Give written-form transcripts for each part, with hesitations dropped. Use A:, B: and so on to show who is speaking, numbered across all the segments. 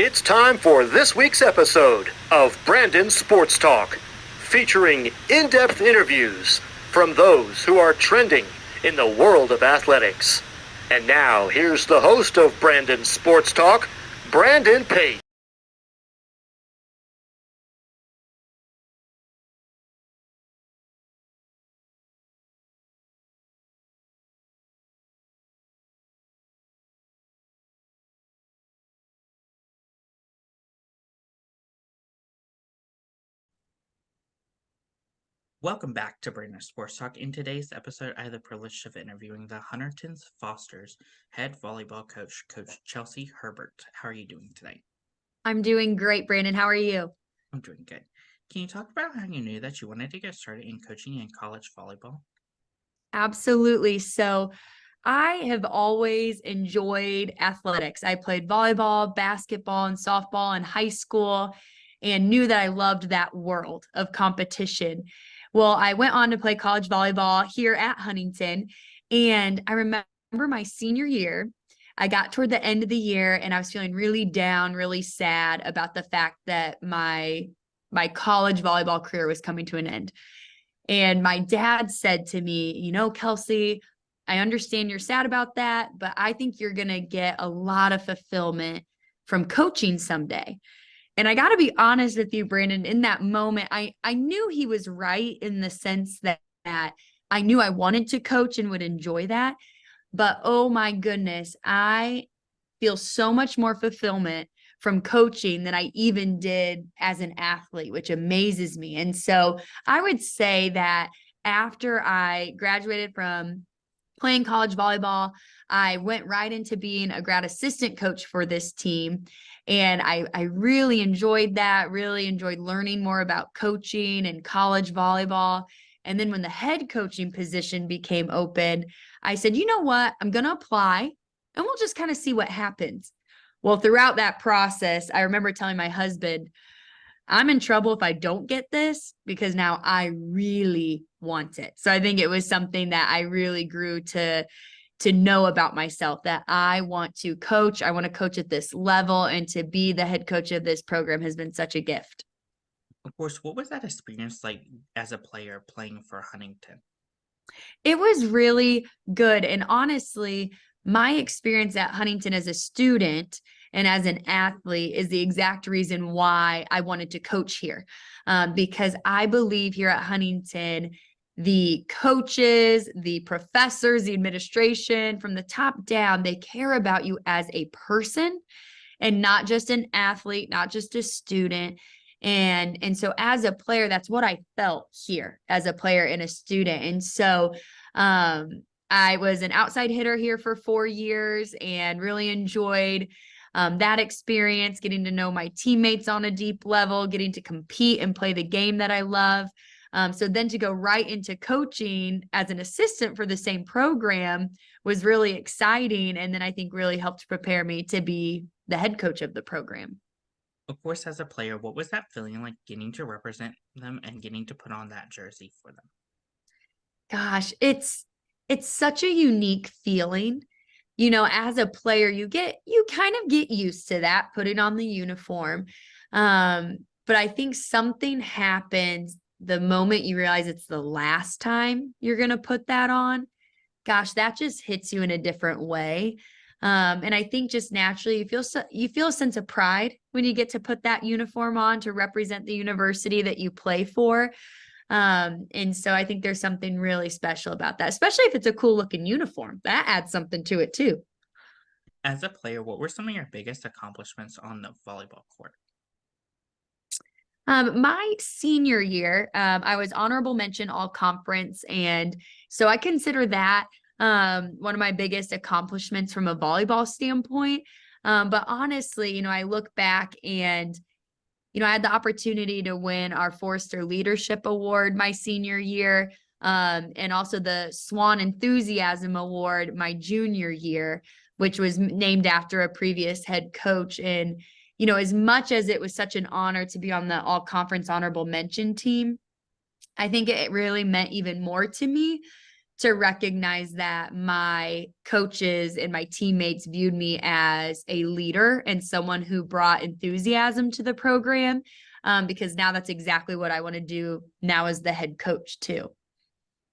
A: It's time for this week's episode of Brandon Sports Talk, featuring in-depth interviews from those who are trending in the world of athletics. And now, here's the host of Brandon Sports Talk, Brandon Pate.
B: Welcome back to Brandon Sports Talk. In today's episode, I have the privilege of interviewing the Huntington Foresters head volleyball coach, Coach Kelsey Herber. How are you doing today?
C: I'm doing great, Brandon. How are you?
B: I'm doing good. Can you talk about how you knew that you wanted to get started in coaching in college volleyball?
C: Absolutely. So I have always enjoyed athletics. I played volleyball, basketball, and softball in high school and knew that I loved that world of competition. Well, I went on to play college volleyball here at Huntington. And I remember my senior year, I got toward the end of the year and I was feeling really down, really sad about the fact that my college volleyball career was coming to an end. And my dad said to me, Kelsey, I understand you're sad about that, but I think you're going to get a lot of fulfillment from coaching someday. And I got to be honest with you, Brandon, in that moment, I knew he was right in the sense that I knew I wanted to coach and would enjoy that. But oh my goodness, I feel so much more fulfillment from coaching than I even did as an athlete, which amazes me. And so I would say that after I graduated from playing college volleyball, I went right into being a grad assistant coach for this team. And I really enjoyed that, really enjoyed learning more about coaching and college volleyball. And then when the head coaching position became open, I said, you know what, I'm going to apply and we'll just kind of see what happens. Well, throughout that process, I remember telling my husband, I'm in trouble if I don't get this because now I really want it. So I think it was something that I really grew to know about myself, that I want to coach. I want to coach at this level, and to be the head coach of this program has been such a gift.
B: Of course, what was that experience like as a player playing for Huntington?
C: It was really good. And honestly, my experience at Huntington as a student and as an athlete is the exact reason why I wanted to coach here. Because I believe here at Huntington, the coaches, the professors, the administration, from the top down, they care about you as a person and not just an athlete, not just a student. And so as a player, that's what I felt here as a player and a student. And so I was an outside hitter here for 4 years and really enjoyed that experience, getting to know my teammates on a deep level, getting to compete and play the game that I love. So then to go right into coaching as an assistant for the same program was really exciting. And then I think really helped prepare me to be the head coach of the program.
B: Of course, as a player, what was that feeling like getting to represent them and getting to put on that jersey for them?
C: Gosh, it's such a unique feeling. As a player, you kind of get used to that, putting on the uniform. But I think something happens the moment you realize it's the last time you're going to put that on. Gosh, that just hits you in a different way. And I think just naturally you feel a sense of pride when you get to put that uniform on to represent the university that you play for. And so I think there's something really special about that, especially if it's a cool looking uniform. That adds something to it too.
B: As a player, what were some of your biggest accomplishments on the volleyball court?
C: My senior year, I was honorable mention all conference. And so I consider that one of my biggest accomplishments from a volleyball standpoint. But honestly, I look back and, I had the opportunity to win our Forester Leadership Award my senior year, and also the Swan Enthusiasm Award my junior year, which was named after a previous head coach. And, as much as it was such an honor to be on the all conference honorable mention team, I think it really meant even more to me to recognize that my coaches and my teammates viewed me as a leader and someone who brought enthusiasm to the program, because now that's exactly what I want to do now as the head coach too.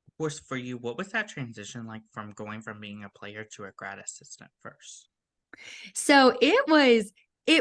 B: Of course, for you, what was that transition like from going from being a player to a grad assistant first?
C: So it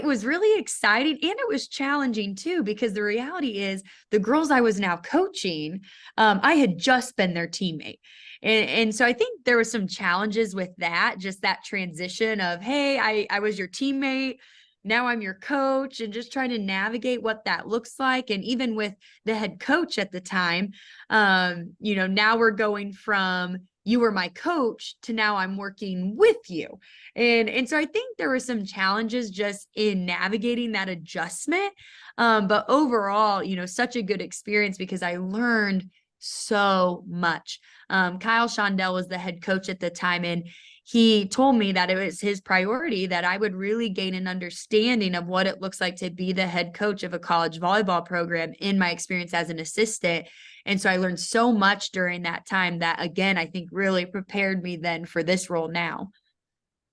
C: was really exciting and it was challenging too, because the reality is the girls I was now coaching, I had just been their teammate. And so I think there was some challenges with that, just that transition of, hey, I was your teammate. Now I'm your coach, and just trying to navigate what that looks like. And even with the head coach at the time, now we're going from you were my coach to now I'm working with you. And so I think there were some challenges just in navigating that adjustment. But overall, such a good experience because I learned so much. Kyle Shondell was the head coach at the time, and he told me that it was his priority that I would really gain an understanding of what it looks like to be the head coach of a college volleyball program in my experience as an assistant. And so I learned so much during that time that, again, I think really prepared me then for this role now.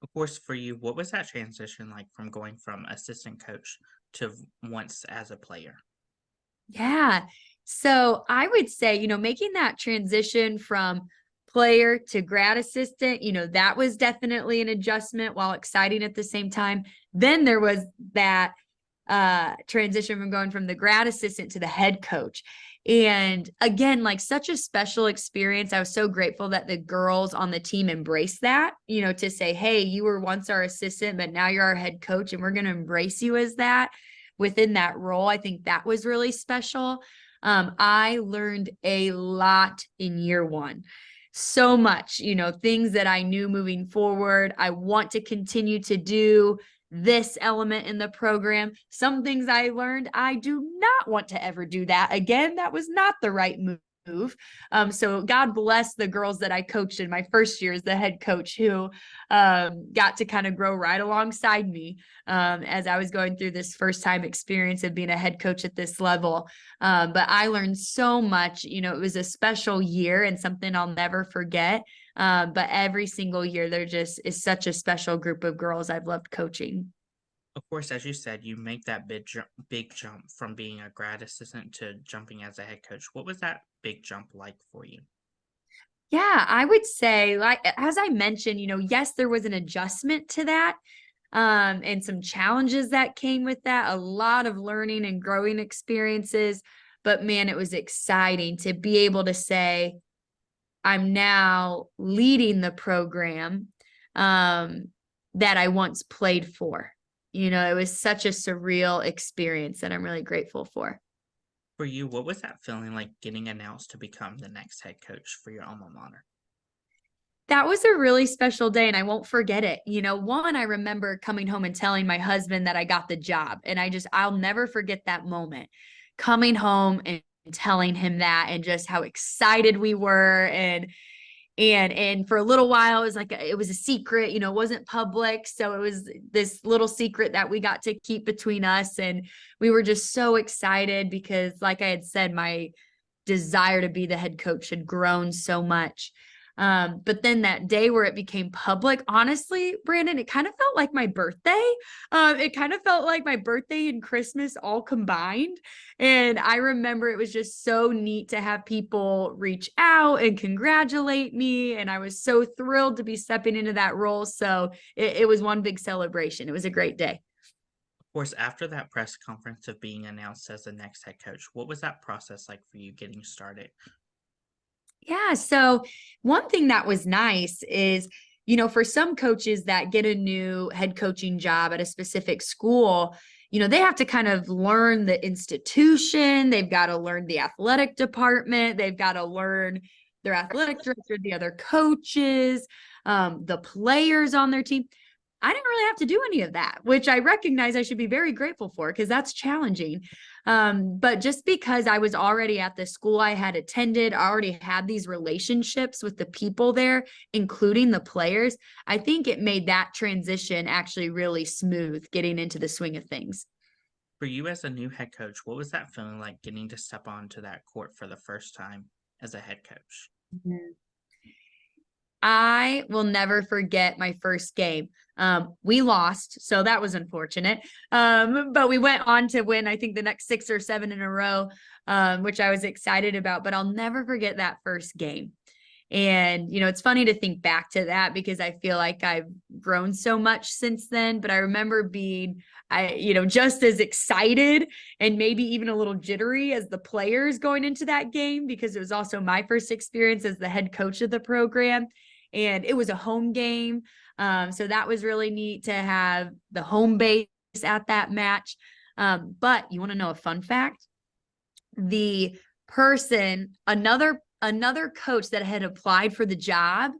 B: Of course, for you, what was that transition like from going from assistant coach to once as a player?
C: Yeah. So I would say, making that transition from player to grad assistant, that was definitely an adjustment while exciting at the same time. Then there was that transition from going from the grad assistant to the head coach. And again, like such a special experience. I was so grateful that the girls on the team embraced that, to say, hey, you were once our assistant, but now you're our head coach, and we're going to embrace you as that within that role. I think that was really special. I learned a lot in year one. So much, things that I knew moving forward. I want to continue to do this element in the program. Some things I learned, I do not want to ever do that again. That was not the right move. So God bless the girls that I coached in my first year as the head coach, who got to kind of grow right alongside me as I was going through this first time experience of being a head coach at this level. But I learned so much. It was a special year and something I'll never forget. But every single year, there just is such a special group of girls I've loved coaching.
B: Of course, as you said, you make that big jump from being a grad assistant to jumping as a head coach. What was that big jump like for you?
C: Yeah, I would say, like, as I mentioned, yes, there was an adjustment to that, and some challenges that came with that, a lot of learning and growing experiences. But man, it was exciting to be able to say, I'm now leading the program that I once played for. It was such a surreal experience that I'm really grateful for.
B: For you, what was that feeling like getting announced to become the next head coach for your alma mater?
C: That was a really special day, and I won't forget it. One, I remember coming home and telling my husband that I got the job, and I'll never forget that moment, coming home and telling him that, and just how excited we were. And for a little while, it was a secret, it wasn't public. So it was this little secret that we got to keep between us. And we were just so excited because, like I had said, my desire to be the head coach had grown so much. But then that day where it became public, honestly, Brandon, it kind of felt like my birthday. It kind of felt like my birthday and Christmas all combined. And I remember it was just so neat to have people reach out and congratulate me. And I was so thrilled to be stepping into that role. So it was one big celebration. It was a great day.
B: Of course, after that press conference of being announced as the next head coach, what was that process like for you getting started?
C: Yeah. So one thing that was nice is, for some coaches that get a new head coaching job at a specific school, they have to kind of learn the institution. They've got to learn the athletic department. They've got to learn their athletic director, the other coaches, the players on their team. I didn't really have to do any of that, which I recognize I should be very grateful for because that's challenging. But just because I was already at the school I had attended, I already had these relationships with the people there, including the players, I think it made that transition actually really smooth getting into the swing of things.
B: For you as a new head coach, what was that feeling like getting to step onto that court for the first time as a head coach?
C: I will never forget my first game. We lost, so that was unfortunate. But we went on to win, I think, the next 6 or 7 in a row, which I was excited about. But I'll never forget that first game. And, it's funny to think back to that because I feel like I've grown so much since then. But I remember being, just as excited and maybe even a little jittery as the players going into that game because it was also my first experience as the head coach of the program. And it was a home game. So that was really neat to have the home base at that match. But you want to know a fun fact? The person, another coach that had applied for the job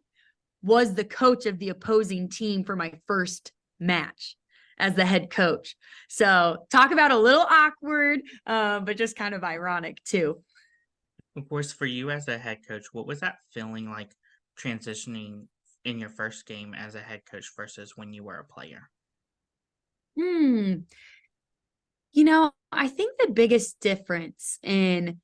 C: was the coach of the opposing team for my first match as the head coach. So talk about a little awkward, but just kind of ironic too.
B: Of course, for you as a head coach, what was that feeling like transitioning in your first game as a head coach versus when you were a player?
C: I think the biggest difference in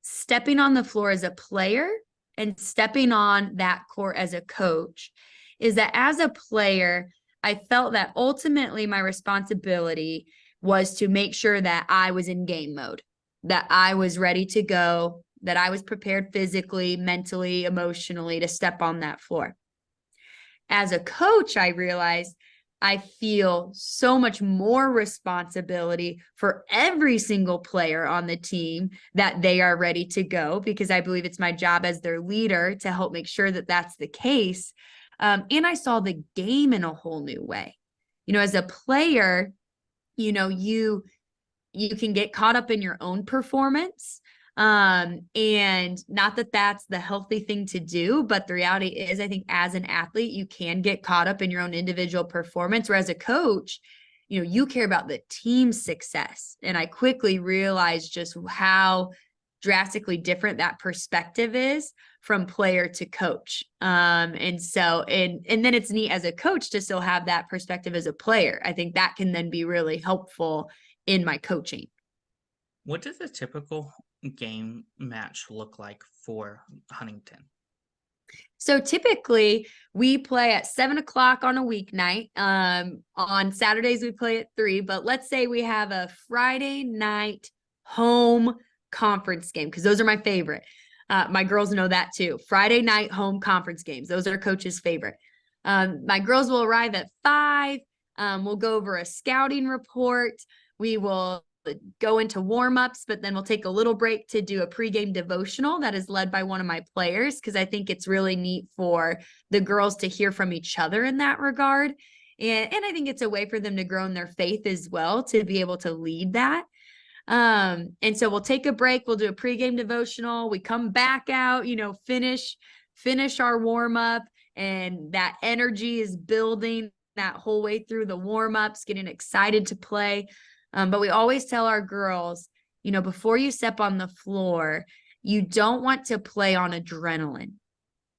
C: stepping on the floor as a player and stepping on that court as a coach is that as a player, I felt that ultimately my responsibility was to make sure that I was in game mode, that I was ready to go, that I was prepared physically, mentally, emotionally to step on that floor. As a coach, I realized I feel so much more responsibility for every single player on the team that they are ready to go because I believe it's my job as their leader to help make sure that that's the case. And I saw the game in a whole new way. As a player, you can get caught up in your own performance. And not that that's the healthy thing to do, but the reality is, I think as an athlete, you can get caught up in your own individual performance. Whereas a coach, you care about the team's success. And I quickly realized just how drastically different that perspective is from player to coach. And then it's neat as a coach to still have that perspective as a player. I think that can then be really helpful in my coaching.
B: What does a typical game match look like for Huntington?
C: So typically we play at 7:00 on a weeknight. On Saturdays we play at 3, but let's say we have a Friday night home conference game because those are my favorite. My girls know that too. Friday night home conference games. Those are coach's favorite. My girls will arrive at 5. We'll go over a scouting report. We will go into warm-ups, but then we'll take a little break to do a pregame devotional that is led by one of my players because I think it's really neat for the girls to hear from each other in that regard. And I think it's a way for them to grow in their faith as well, to be able to lead that. And so we'll take a break. We'll do a pregame devotional. We come back out, finish our warm-up, and that energy is building that whole way through the warm-ups, getting excited to play. But we always tell our girls, before you step on the floor, you don't want to play on adrenaline.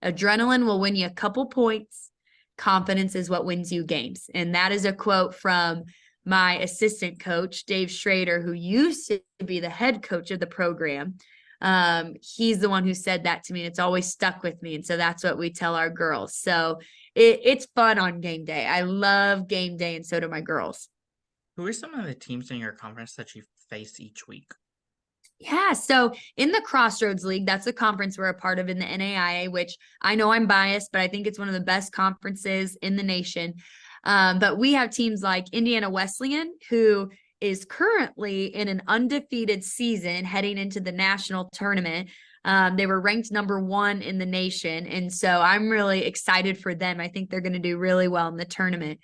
C: Adrenaline will win you a couple points. Confidence is what wins you games. And that is a quote from my assistant coach, Dave Schrader, who used to be the head coach of the program. He's the one who said that to me, and it's always stuck with me. And so that's what we tell our girls. So it's fun on game day. I love game day, and so do my girls.
B: Who are some of the teams in your conference that you face each week?
C: Yeah, so in the Crossroads League, that's a conference we're a part of in the NAIA, which I know I'm biased, but I think it's one of the best conferences in the nation. But we have teams like Indiana Wesleyan, who is currently in an undefeated season heading into the national tournament. They were ranked number 1 in the nation. And so I'm really excited for them. I think they're going to do really well in the tournament.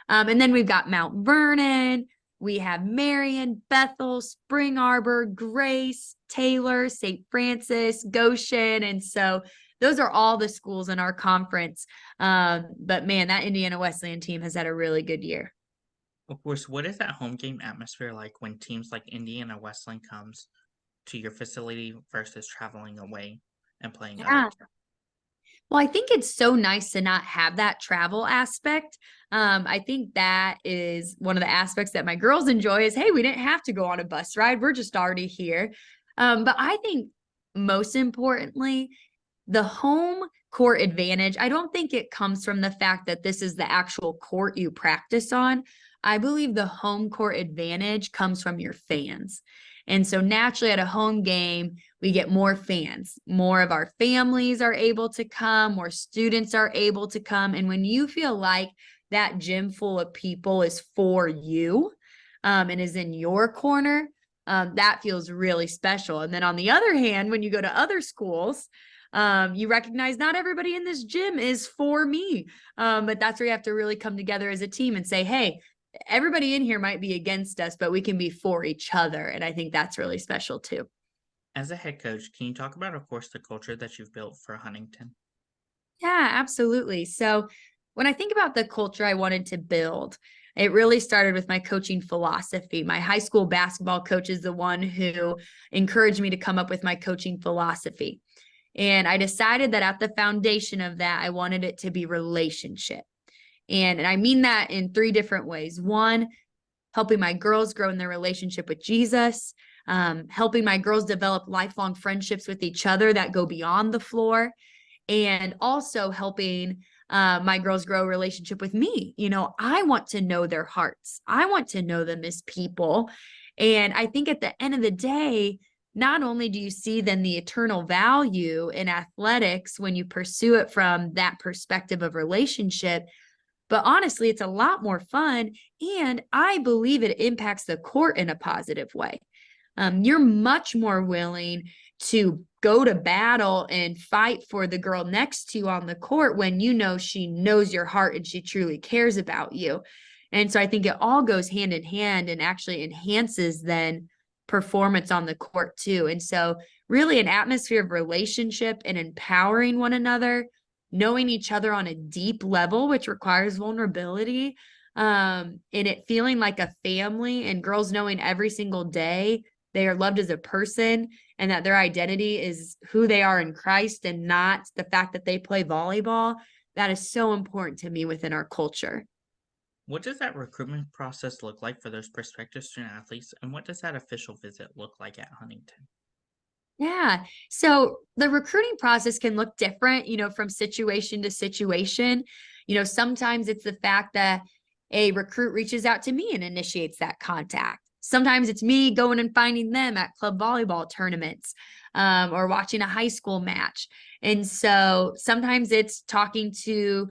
C: And then we've got Mount Vernon, we have Marion, Bethel, Spring Arbor, Grace, Taylor, St. Francis, Goshen. And so those are all the schools in our conference. But man, that Indiana Wesleyan team has had a really good year.
B: Of course, what is that home game atmosphere like when teams like Indiana Wesleyan comes to your facility versus traveling away and playing other teams?
C: Well, I think it's so nice to not have that travel aspect. I think that is one of the aspects that my girls enjoy is, hey, we didn't have to go on a bus ride. We're just already here. But I think most importantly, the home court advantage, I don't think it comes from the fact that this is the actual court you practice on. I believe the home court advantage comes from your fans. And so naturally at a home game, we get more fans. More of our families are able to come, more students are able to come. And when you feel like that gym full of people is for you, and is in your corner, that feels really special. And then on the other hand, when you go to other schools, you recognize not everybody in this gym is for me. But that's where you have to really come together as a team and say, hey, everybody in here might be against us, but we can be for each other. And I think that's really special too.
B: As a head coach, can you talk about, of course, the culture that you've built for Huntington?
C: Yeah, absolutely. So when I think about the culture I wanted to build, it really started with my coaching philosophy. My high school basketball coach is the one who encouraged me to come up with my coaching philosophy. And I decided that at the foundation of that, I wanted it to be relationship. And I mean that in 3 different ways. One, helping my girls grow in their relationship with Jesus, helping my girls develop lifelong friendships with each other that go beyond the floor, and also helping my girls grow a relationship with me. I want to know their hearts. I want to know them as people. And I think at the end of the day, not only do you see then the eternal value in athletics when you pursue it from that perspective of relationship, but honestly, it's a lot more fun. And I believe it impacts the court in a positive way. You're much more willing to go to battle and fight for the girl next to you on the court when you know she knows your heart and she truly cares about you. And so I think it all goes hand in hand and actually enhances then performance on the court too. And so really an atmosphere of relationship and empowering one another, knowing each other on a deep level, which requires vulnerability, and it feeling like a family, and girls knowing every single day they are loved as a person and that their identity is who they are in Christ and not the fact that they play volleyball. That is so important to me within our culture.
B: What does that recruitment process look like for those prospective student athletes, and what does that official visit look like at Huntington?
C: Yeah. So the recruiting process can look different, from situation to situation. Sometimes it's the fact that a recruit reaches out to me and initiates that contact. Sometimes it's me going and finding them at club volleyball tournaments, or watching a high school match. And so sometimes it's talking to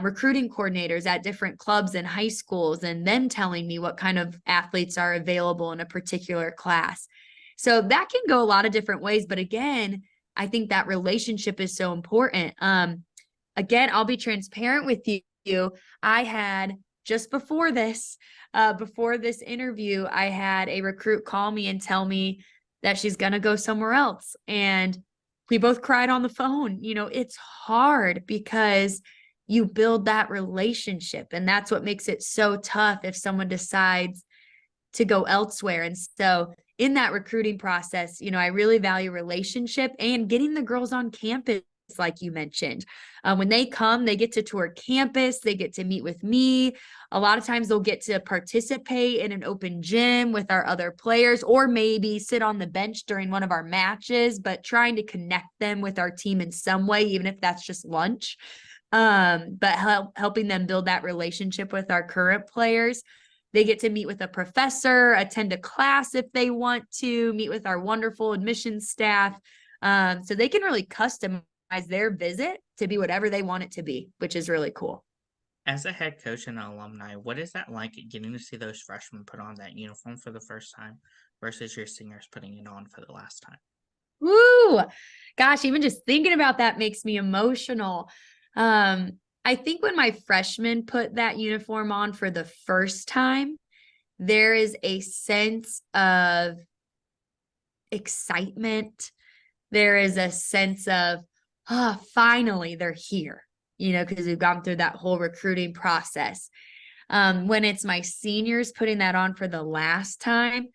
C: recruiting coordinators at different clubs and high schools and them telling me what kind of athletes are available in a particular class. So that can go a lot of different ways. But again, I think that relationship is so important. Again, I'll be transparent with you. I had just before this interview, I had a recruit call me and tell me that she's going to go somewhere else. And we both cried on the phone. It's hard because you build that relationship. And that's what makes it so tough if someone decides to go elsewhere. And so in that recruiting process, I really value relationship and getting the girls on campus, like you mentioned. When they come, they get to tour campus, they get to meet with me. A lot of times they'll get to participate in an open gym with our other players, or maybe sit on the bench during one of our matches, but trying to connect them with our team in some way, even if that's just lunch. But helping them build that relationship with our current players. They get to meet with a professor, attend a class if they want to, meet with our wonderful admissions staff. So they can really customize their visit to be whatever they want it to be, which is really cool.
B: As a head coach and an alumni, what is that like getting to see those freshmen put on that uniform for the first time versus your seniors putting it on for the last time?
C: Woo! Gosh, even just thinking about that makes me emotional. I think when my freshmen put that uniform on for the first time, there is a sense of excitement. There is a sense of, finally they're here, because we've gone through that whole recruiting process. When it's my seniors putting that on for the last time,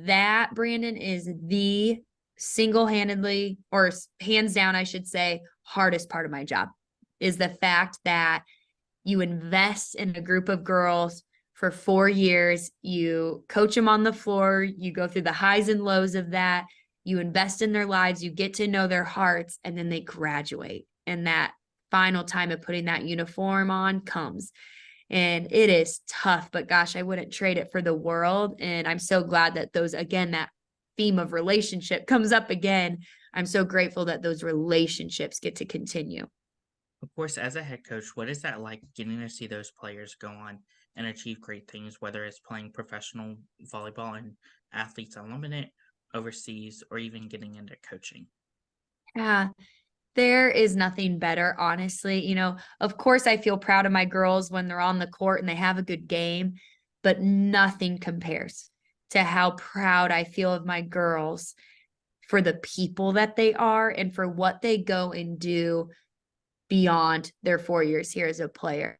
C: that, Brandon, is the single-handedly, or hands down, I should say, hardest part of my job, is the fact that you invest in a group of girls for 4 years, you coach them on the floor, you go through the highs and lows of that, you invest in their lives, you get to know their hearts, and then they graduate. and that final time of putting that uniform on comes. And it is tough, but gosh, I wouldn't trade it for the world. And I'm so glad that that theme of relationship comes up again. I'm so grateful that those relationships get to continue.
B: Of course, as a head coach, what is that like getting to see those players go on and achieve great things, whether it's playing professional volleyball and athletes unlimited overseas or even getting into coaching?
C: Yeah, there is nothing better, honestly. Of course, I feel proud of my girls when they're on the court and they have a good game, but nothing compares to how proud I feel of my girls for the people that they are and for what they go and do beyond their 4 years here as a player.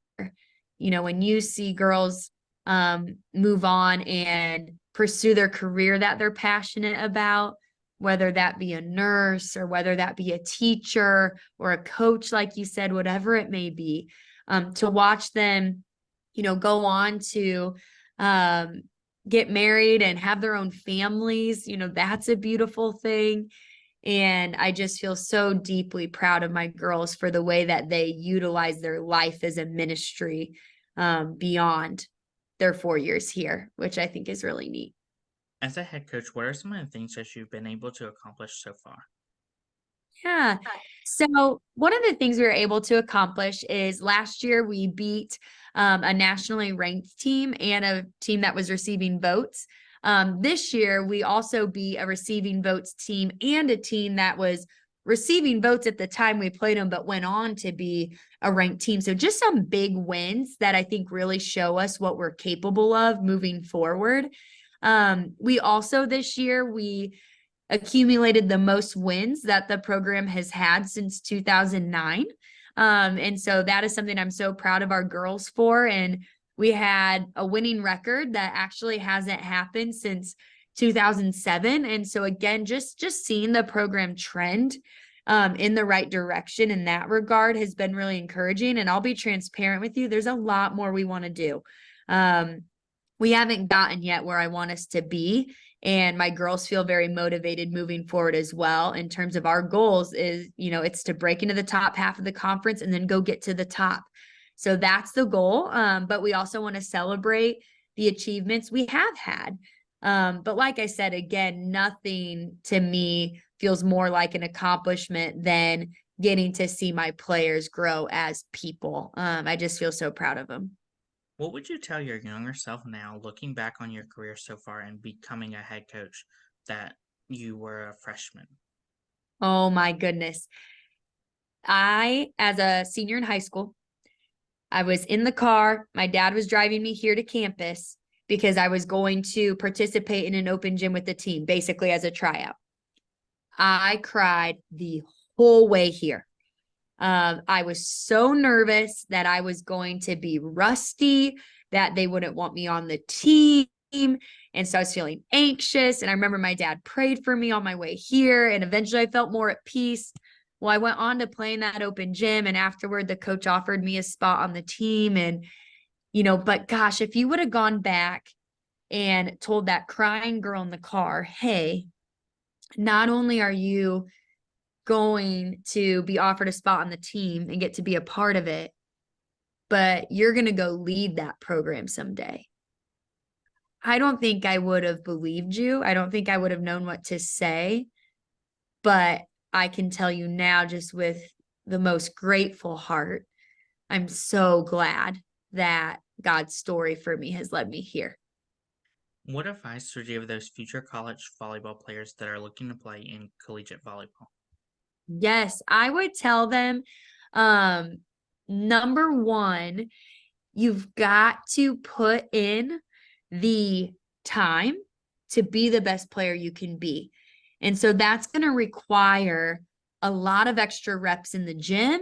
C: When you see girls move on and pursue their career that they're passionate about, whether that be a nurse or whether that be a teacher or a coach, like you said, whatever it may be, to watch them, go on to get married and have their own families, that's a beautiful thing. And I just feel so deeply proud of my girls for the way that they utilize their life as a ministry beyond their 4 years here, which I think is really neat.
B: As a head coach, what are some of the things that you've been able to accomplish so far?
C: Yeah. So one of the things we were able to accomplish is last year we beat a nationally ranked team and a team that was receiving votes. This year we also beat a receiving votes team and a team that was receiving votes at the time we played them, but went on to be a ranked team. So just some big wins that I think really show us what we're capable of moving forward. We also this year, we accumulated the most wins that the program has had since 2009. And so that is something I'm so proud of our girls for. And we had a winning record that actually hasn't happened since 2007. And so again, just seeing the program trend in the right direction in that regard has been really encouraging. And I'll be transparent with you. There's a lot more we want to do. We haven't gotten yet where I want us to be. And my girls feel very motivated moving forward as well. In terms of our goals is, it's to break into the top half of the conference and then go get to the top. So that's the goal. But we also want to celebrate the achievements we have had. But like I said, again, nothing to me feels more like an accomplishment than getting to see my players grow as people. I just feel so proud of them.
B: What would you tell your younger self now, looking back on your career so far and becoming a head coach, that you were a freshman?
C: Oh my goodness. As a senior in high school, I was in the car. My dad was driving me here to campus because I was going to participate in an open gym with the team, basically as a tryout. I cried the whole way here. I was so nervous that I was going to be rusty, that they wouldn't want me on the team. And so I was feeling anxious. And I remember my dad prayed for me on my way here. And eventually I felt more at peace. Well, I went on to play in that open gym. And afterward, the coach offered me a spot on the team. And, but gosh, if you would have gone back and told that crying girl in the car, hey, not only are you going to be offered a spot on the team and get to be a part of it, but you're going to go lead that program someday, I don't think I would have believed you. I don't think I would have known what to say. But I can tell you now, just with the most grateful heart, I'm so glad that God's story for me has led me here.
B: What advice would you give those future college volleyball players that are looking to play in collegiate volleyball?
C: Yes, I would tell them, number one, you've got to put in the time to be the best player you can be. And so that's going to require a lot of extra reps in the gym,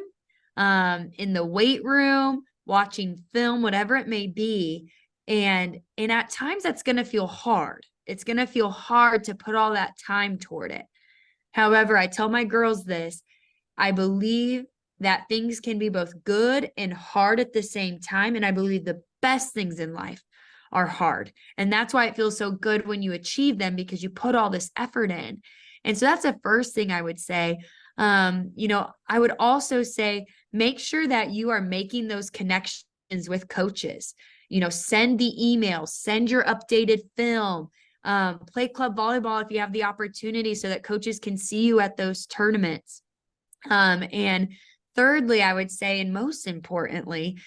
C: in the weight room, watching film, whatever it may be. And at times that's going to feel hard. It's going to feel hard to put all that time toward it. However, I tell my girls this, I believe that things can be both good and hard at the same time. And I believe the best things in life are hard. And that's why it feels so good when you achieve them, because you put all this effort in. And so that's the first thing I would say. I would also say, make sure that you are making those connections with coaches. Send the emails, send your updated film, play club volleyball if you have the opportunity so that coaches can see you at those tournaments. And thirdly, I would say, and most importantly,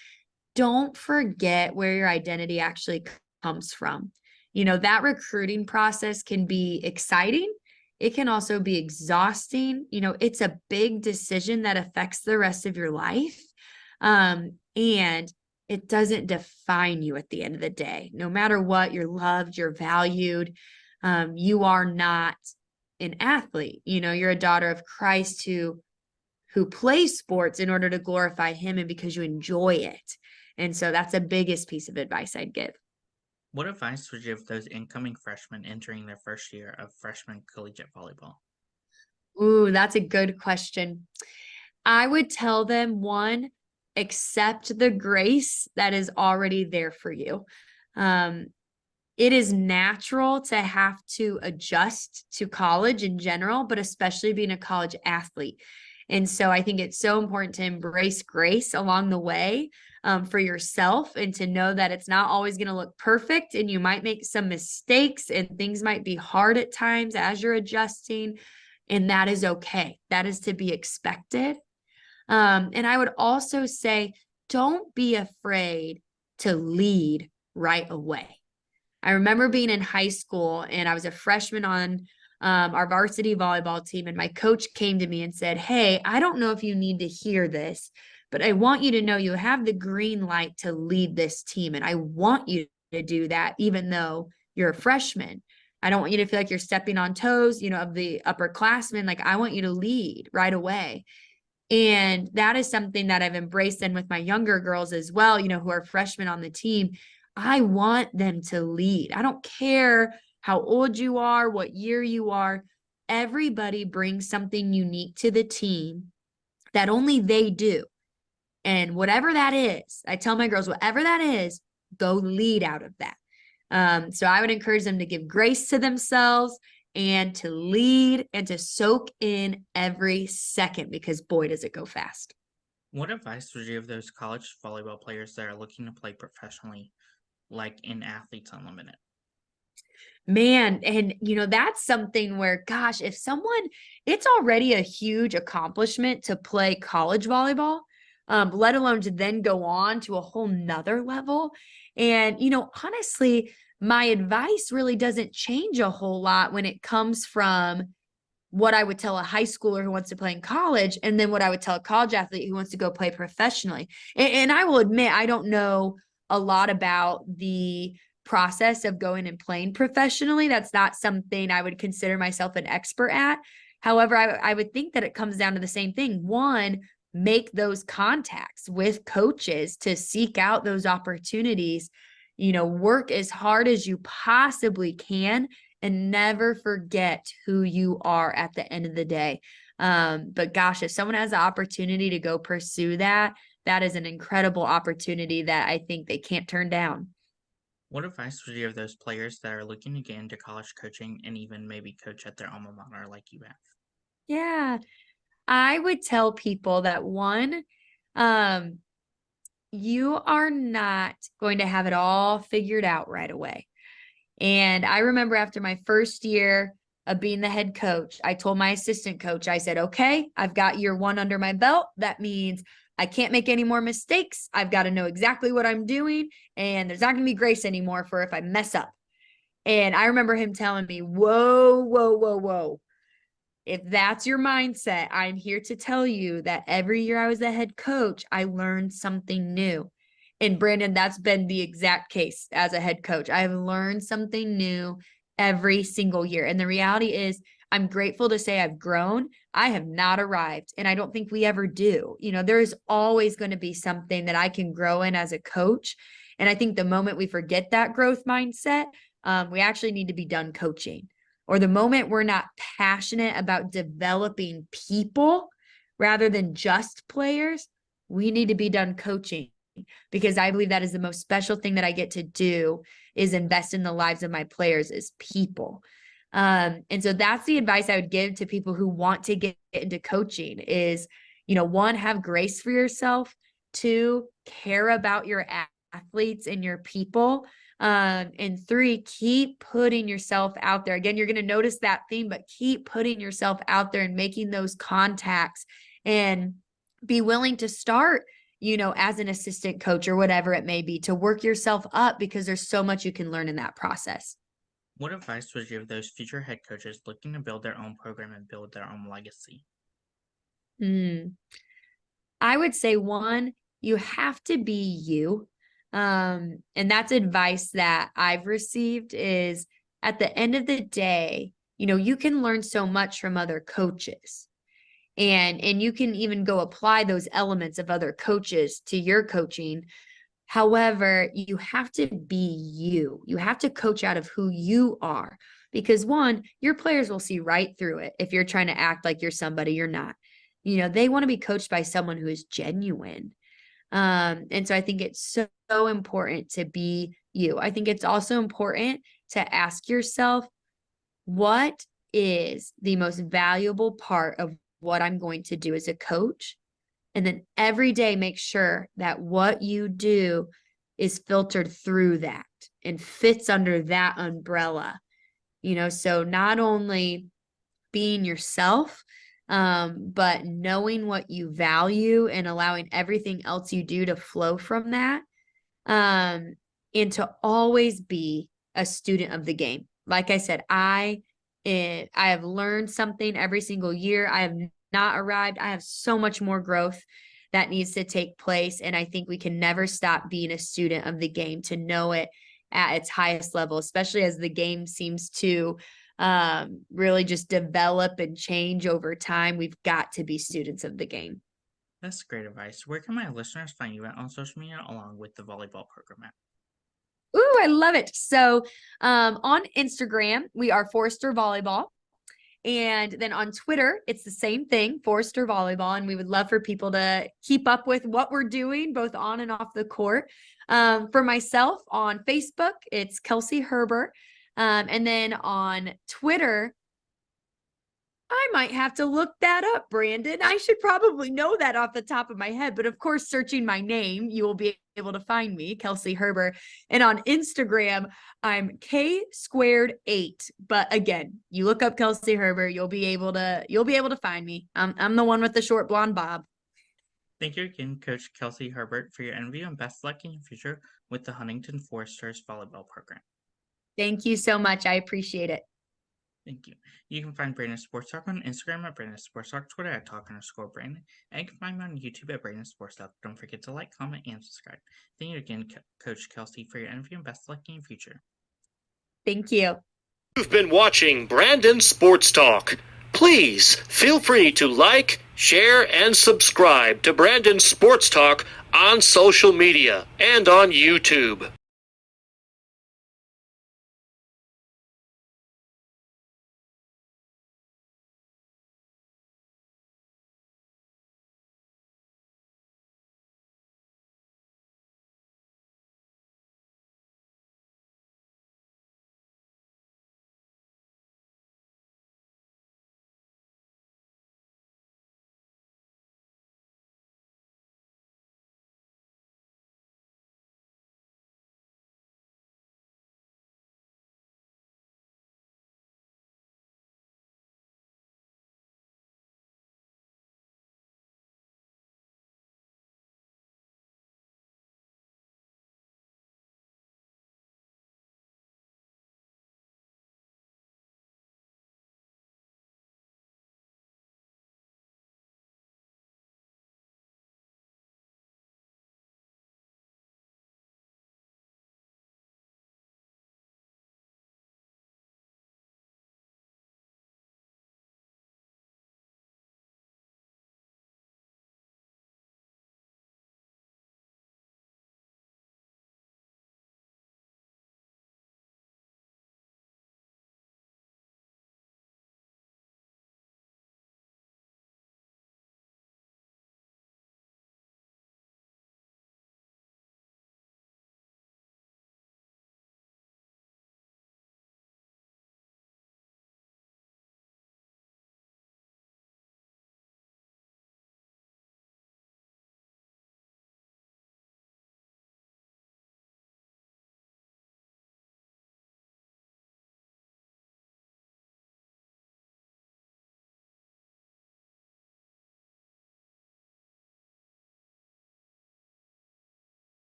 C: don't forget where your identity actually comes from. That recruiting process can be exciting. It can also be exhausting. It's a big decision that affects the rest of your life. And it doesn't define you at the end of the day. No matter what, you're loved, you're valued. You are not an athlete. You're a daughter of Christ who plays sports in order to glorify him and because you enjoy it. And so that's the biggest piece of advice I'd give.
B: What advice would you give those incoming freshmen entering their first year of freshman collegiate volleyball?
C: Ooh, that's a good question. I would tell them, one, accept the grace that is already there for you. It is natural to have to adjust to college in general, but especially being a college athlete. And so I think it's so important to embrace grace along the way for yourself, and to know that it's not always going to look perfect, and you might make some mistakes and things might be hard at times as you're adjusting. And that is okay. That is to be expected. And I would also say, don't be afraid to lead right away. I remember being in high school and I was a freshman on our varsity volleyball team, and my coach came to me and said, "Hey, I don't know if you need to hear this, but I want you to know you have the green light to lead this team. And I want you to do that, even though you're a freshman. I don't want you to feel like you're stepping on toes, of the upperclassmen. Like, I want you to lead right away." And that is something that I've embraced then with my younger girls as well, who are freshmen on the team. I want them to lead. I don't care how old you are, what year you are. Everybody brings something unique to the team that only they do. And whatever that is, I tell my girls, whatever that is, go lead out of that. So I would encourage them to give grace to themselves and to lead and to soak in every second, because boy, does it go fast.
B: What advice would you give those college volleyball players that are looking to play professionally, like in Athletes Unlimited?
C: Man, and that's something where, gosh, it's already a huge accomplishment to play college volleyball, let alone to then go on to a whole nother level. And, honestly, my advice really doesn't change a whole lot when it comes from what I would tell a high schooler who wants to play in college, and then what I would tell a college athlete who wants to go play professionally. And I will admit, I don't know a lot about the process of going and playing professionally. That's not something I would consider myself an expert at. However, I would think that it comes down to the same thing. One, make those contacts with coaches to seek out those opportunities. Work as hard as you possibly can, and never forget who you are at the end of the day. But gosh, if someone has the opportunity to go pursue that, that is an incredible opportunity that I think they can't turn down.
B: What advice would you give those players that are looking to get into college coaching and even maybe coach at their alma mater like you have?
C: Yeah, I would tell people that, one, you are not going to have it all figured out right away. And I remember after my first year of being the head coach, I told my assistant coach, I said, "Okay, I've got year one under my belt. That means I can't make any more mistakes. I've got to know exactly what I'm doing. And there's not going to be grace anymore for if I mess up." And I remember him telling me, "Whoa, whoa, whoa, whoa. If that's your mindset, I'm here to tell you that every year I was the head coach, I learned something new." And Brandon, that's been the exact case as a head coach. I have learned something new every single year. And the reality is, I'm grateful to say I've grown. I have not arrived, and I don't think we ever do. There's always going to be something that I can grow in as a coach. And I think the moment we forget that growth mindset, we actually need to be done coaching. Or the moment we're not passionate about developing people rather than just players, we need to be done coaching, because I believe that is the most special thing that I get to do, is invest in the lives of my players as people. And so that's the advice I would give to people who want to get into coaching is, one, have grace for yourself. Two, care about your athletes and your people. And three, keep putting yourself out there. Again, you're going to notice that theme, but keep putting yourself out there and making those contacts and be willing to start, as an assistant coach or whatever it may be, to work yourself up because there's so much you can learn in that process.
B: What advice would you give those future head coaches looking to build their own program and build their own legacy?
C: I would say, one, you have to be you. And that's advice that I've received is at the end of the day, you can learn so much from other coaches. And you can even go apply those elements of other coaches to your coaching. However, you have to be you. You have to coach out of who you are because, one, your players will see right through it if you're trying to act like you're somebody you're not. They want to be coached by someone who is genuine. And so I think it's so important to be you. I think it's also important to ask yourself, what is the most valuable part of what I'm going to do as a coach? And then every day make sure that what you do is filtered through that and fits under that umbrella. So not only being yourself, but knowing what you value and allowing everything else you do to flow from that. And to always be a student of the game. Like I said, I have learned something every single year. I have not arrived. I have so much more growth that needs to take place. And I think we can never stop being a student of the game to know it at its highest level, especially as the game seems to really just develop and change over time. We've got to be students of the game.
B: That's great advice. Where can my listeners find you at on social media along with the volleyball program at?
C: Ooh, I love it. So on Instagram, we are Forester Volleyball. And then on Twitter, it's the same thing, Forester Volleyball. And we would love for people to keep up with what we're doing, both on and off the court. For myself on Facebook, it's Kelsey Herber. And then on Twitter, I might have to look that up, Brandon. I should probably know that off the top of my head. But of course, searching my name, you will be able to find me, Kelsey Herber. And on Instagram, I'm K2 But again, you look up Kelsey Herber, you'll be able to find me. I'm the one with the short blonde bob.
B: Thank you again, Coach Kelsey Herber, for your interview and best luck in your future with the Huntington Foresters volleyball program.
C: Thank you so much. I appreciate it.
B: Thank you. You can find Brandon Sports Talk on Instagram at Brandon Sports Talk, Twitter at Talk_Brandon, and you can find me on YouTube at Brandon Sports Talk. Don't forget to like, comment, and subscribe. Thank you again, Coach Kelsey, for your interview and best luck in your future.
C: Thank you.
A: You've been watching Brandon Sports Talk. Please feel free to like, share, and subscribe to Brandon Sports Talk on social media and on YouTube.